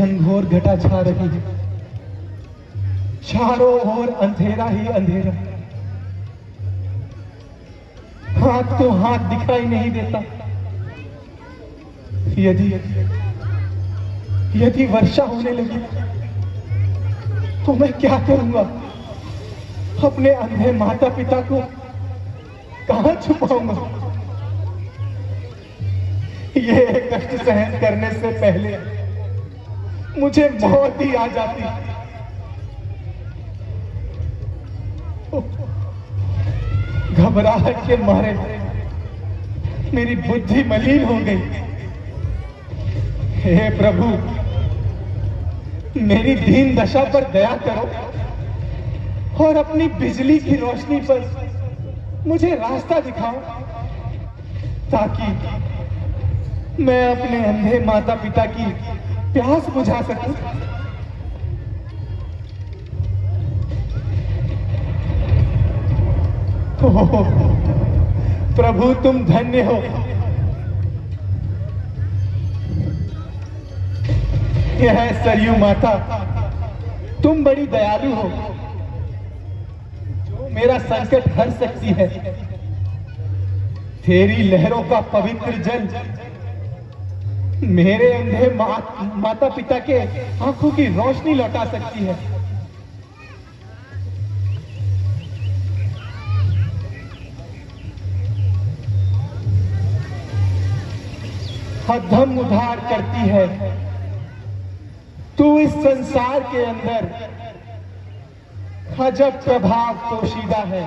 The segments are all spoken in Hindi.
घनघोर घटा छा रही है, चारों ओर अंधेरा ही अंधेरा। हाथ तो हाथ दिखाई नहीं देता। यदि यदि वर्षा होने लगी तो मैं क्या करूंगा? अपने अंधे माता पिता को कहां छुपाऊंगा? ये कष्ट सहन करने से पहले मुझे मौत ही आ जाती। घबराहट के मारे मेरी बुद्धि मलिन हो गई। हे प्रभु, मेरी दीन दशा पर दया करो और अपनी बिजली की रोशनी पर मुझे रास्ता दिखाओ, ताकि मैं अपने अंधे माता पिता की प्यास बुझा सकूं। ओह, प्रभु तुम धन्य हो। यह सरयू माता, तुम बड़ी दयालु हो, जो मेरा संकट हर सकती है। तेरी लहरों का पवित्र जल मेरे अंधे माता पिता के आंखों की रोशनी लौटा सकती है। अधम उद्धार करती है तू इस संसार के अंदर। अजब प्रभाव पोशीदा है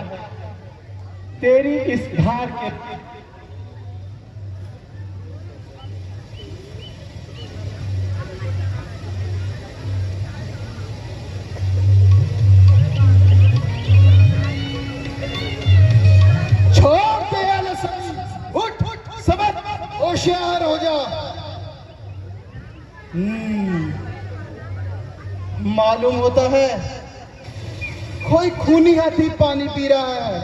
तेरी इस धार के। छोड़ दे आलसी, उठ समझ, होशियार हो जा। मालूम होता है कोई खूनी हाथी पानी पी रहा है।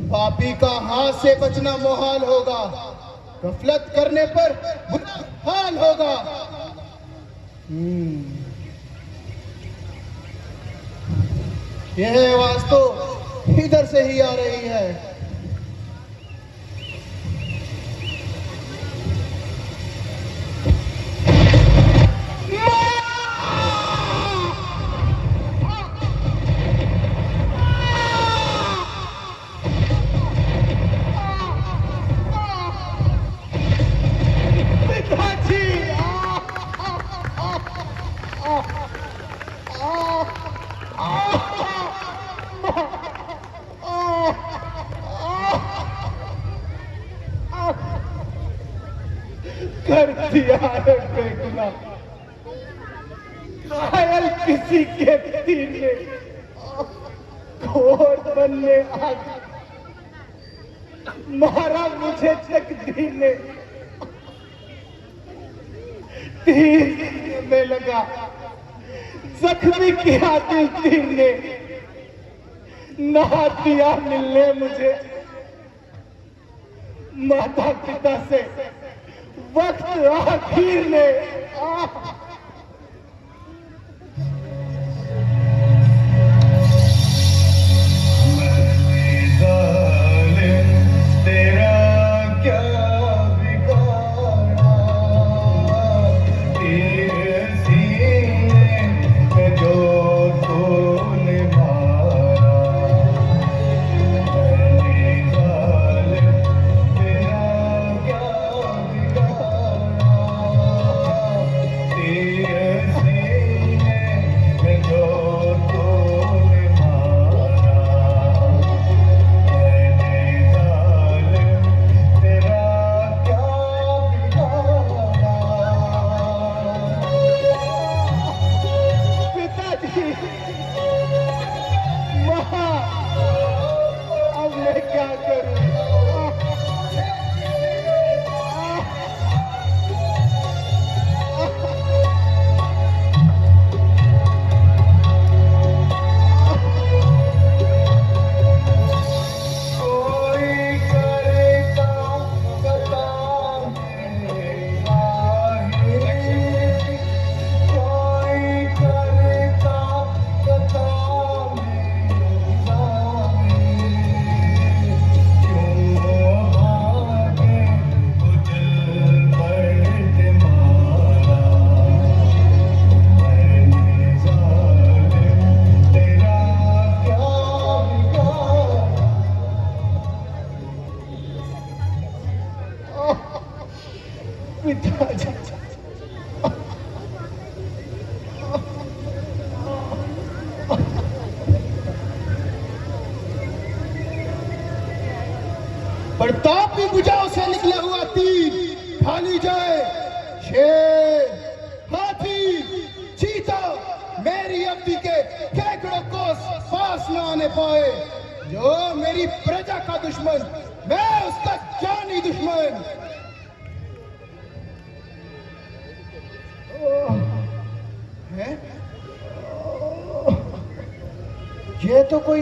पापी का हाथ से बचना मुहाल होगा, गफलत करने पर बुरा हाल होगा। यह आवाज तो इधर से ही आ रही है। कर दिया है बेगुनाह, घायल किसी के तीर ने, घोर बनने आज मारा मुझे तकदीर ने। तीर में लगा जख्मी किया दिल तीर ने, ना दिया मिलने मुझे माता पिता से वक्त आखिर ने। आपकी भुजाओं से निकला हुआ तीर खाली जाए। शेर, हाथी, चीता मेरी अवधि के सैकड़ों कोस पास न आने पाए। जो मेरी प्रजा का दुश्मन, मैं उसका जानी दुश्मन। है? ये तो कोई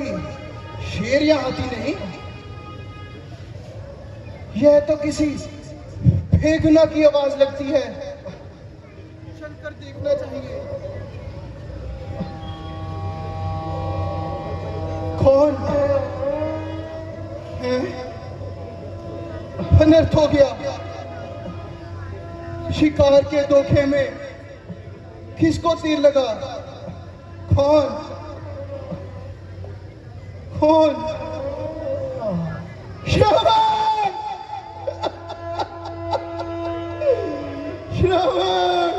शेर या हाथी नहीं, यह तो किसी फेंकना की आवाज लगती है। चलकर देखना चाहिए। कौन है? अनर्थ हो गया। शिकार के धोखे में किसको तीर लगा? कौन कौन? श्रवण! श्रवण!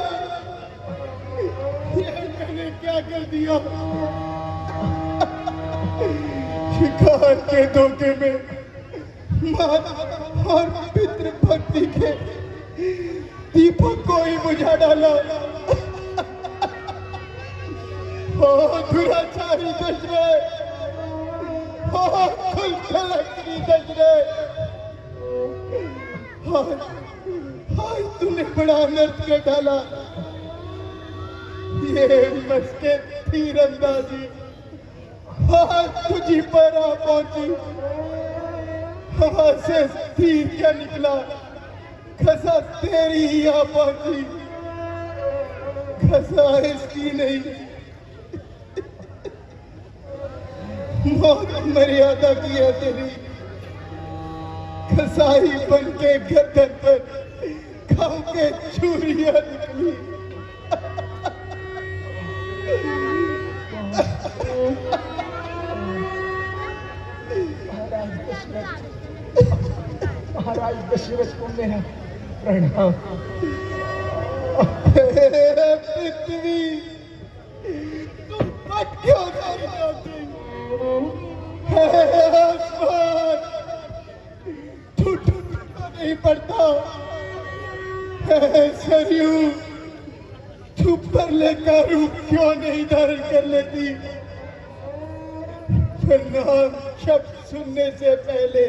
ये मैंने क्या कर दिया? शिकार के धोखे में मां और पितृभक्ति के दीपक को ही बुझा डाला। ओ दुराचारी दशरथ, ओ कुलतिलक दशरथ, आज तूने बड़ा अनर्थ कर डाला। ये मस्के तीरंदाजी आज तुझी पर आ पहुंची। हवा से तीर क्या निकला, खसा तेरी ही आ पहुंची। खसा इसकी नहीं, मौत मर्यादा की है तेरी। कसाई बन के गर्दन पर खाओ के चूरियां निकली। महाराज दशरथ को मेरा प्रणाम। पृथ्वी तुम फट क्यों गई जाती? आसमान तू टूटता नहीं पड़ता। सरयू तू परले का रूप क्यों नहीं धारण कर लेती? नाम शब्द सुनने से पहले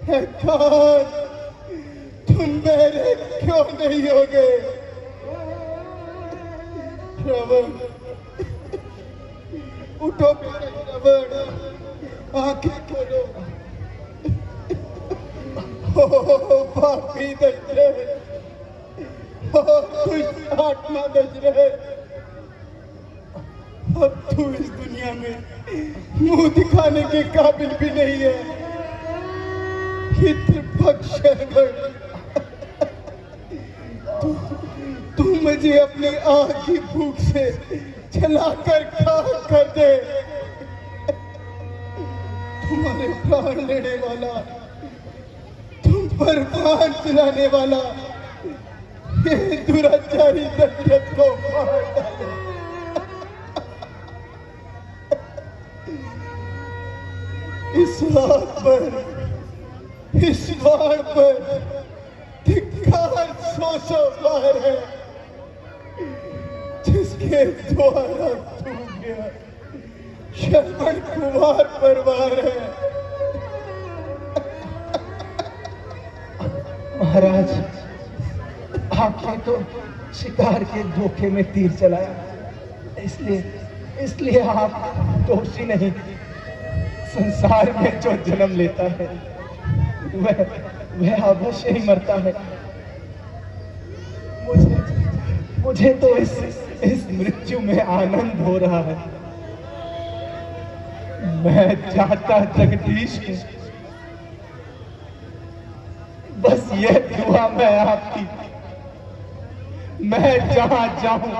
है कौन? तुम मेरे क्यों नहीं हो गए? श्रवण, उठो बेटे श्रवण, आंखें खोलो। ओ पापी दशरथ, ओ दुष्ट आत्मा दशरथ, अब तू इस दुनिया में मुंह दिखाने के काबिल भी नहीं है। तू मुझे अपनी आग की भूख से जलाकर खाक कर दे। तुम्हारे प्राण लेने वाला, तुम पर बाण चलाने वाला ये दुराचारी दशरथ को मार डाले। इस बात पर, इस बाण पर धिक्कार सौ बार है, जिसके द्वारा तू गया श्रवण कुमार पर वार है। महाराज, आपने तो शिकार के धोखे में तीर चलाया, इसलिए आप दोषी नहीं। संसार में जो जन्म लेता है वह अवश्य ही मरता है। मुझे तो इस मृत्यु में आनंद हो रहा है। मैं चाहता जगदीश हूं, बस यह दुआ मैं आपकी, मैं जहां जाऊं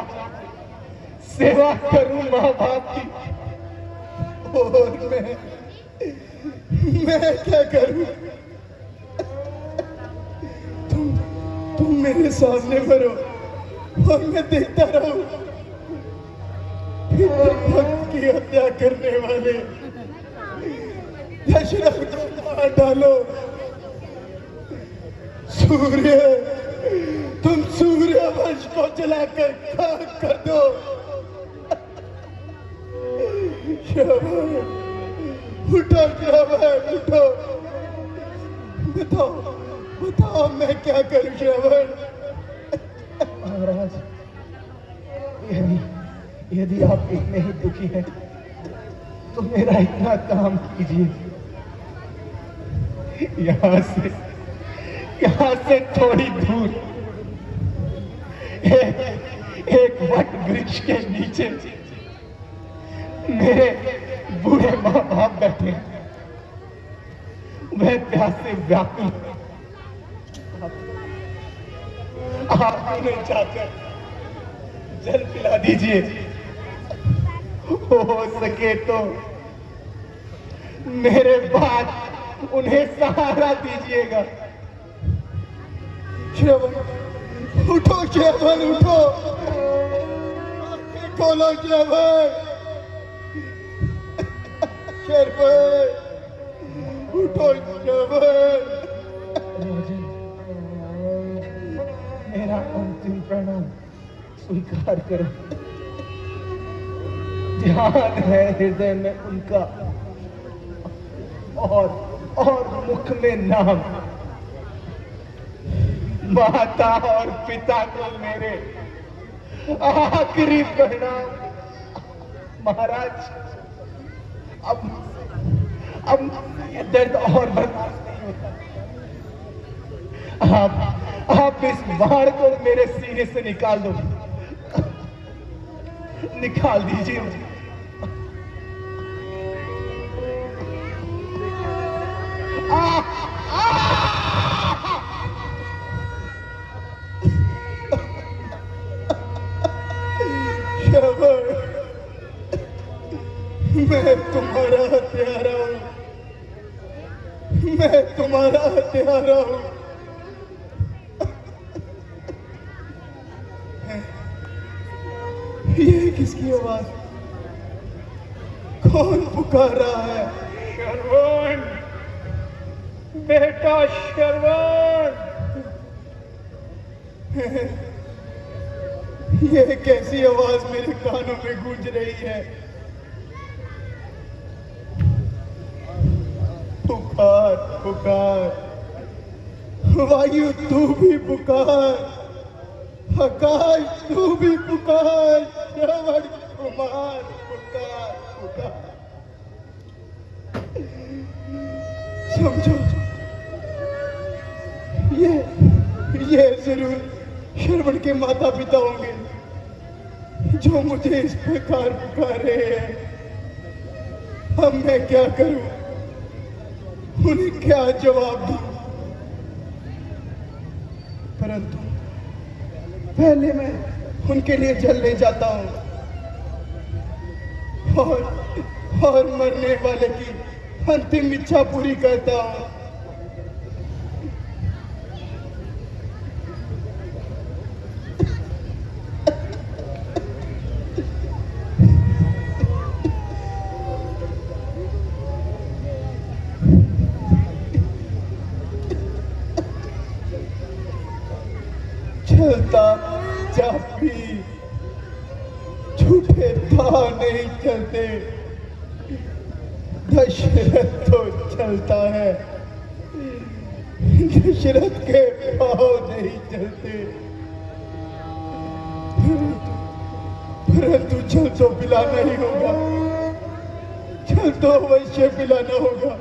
सेवा करूं मां बाप की। और मैं क्या करूं? तुम मेरे सामने मरो और मैं देखता रहूं। भक्त की हत्या करने वाले दशरथ को मार डालो। सूर्य, तुम सूर्य वंश को जलाकर खाक कर दो। श्रवण, उठो श्रवण, उठो। बताओ, बताओ मैं क्या करूं श्रवण? महाराज, यदि आप इतने ही दुखी हैं तो मेरा इतना काम कीजिए, यहाँ से थोड़ी दूर एक वट वृक्ष के नीचे मेरे बूढ़े माँ बाप बैठे हैं। वह प्यास से व्याकुल, आप उन्हें जाकर जल पिला दीजिए। हो सके तो मेरे बाद उन्हें सहारा दीजिएगा। श्रवण, उठो श्रवण, उठो। आंखें खोलो श्रवण। श्रवण, उठो श्रवण। मेरा अंतिम प्रणाम स्वीकार करो। ध्यान है हृदय में उनका और मुख में नाम। माता और पिता को मेरे आखिरी प्रणाम। महाराज, अब ये दर्द और बर्दाश्त नहीं होता। आप इस बाण को मेरे सीने से निकाल दो, निकाल दीजिए मुझे। श्रवण, मैं तुम्हारा हत्यारा हूं, मैं तुम्हारा हत्यारा हूं। ये किसकी आवाज? कौन पुकार रहा है? श्रवण, बेटा श्रवण। ये कैसी आवाज मेरे कानों में गूंज रही है? पुकार, पुकार। वायु तू भी पुकार, आकाश तू भी पुकार। श्रवण कुमार पुकार, पुकार। समझो, ये जरूर श्रवण के माता पिता होंगे जो मुझे इस प्रकार पुकार रहे हैं। अब मैं क्या करूं? उन्हें क्या जवाब दूं? परंतु पहले मैं उनके लिए जल ले जाता हूं और मरने वाले की अंतिम इच्छा पूरी करता हूं। चलता चापी, झूठे दाव नहीं चलते। दशरथ तो चलता है, दशरथ के पाँव नहीं चलते। परंतु जल तो पिलाना ही होगा, जल तो अवश्य पिलाना होगा।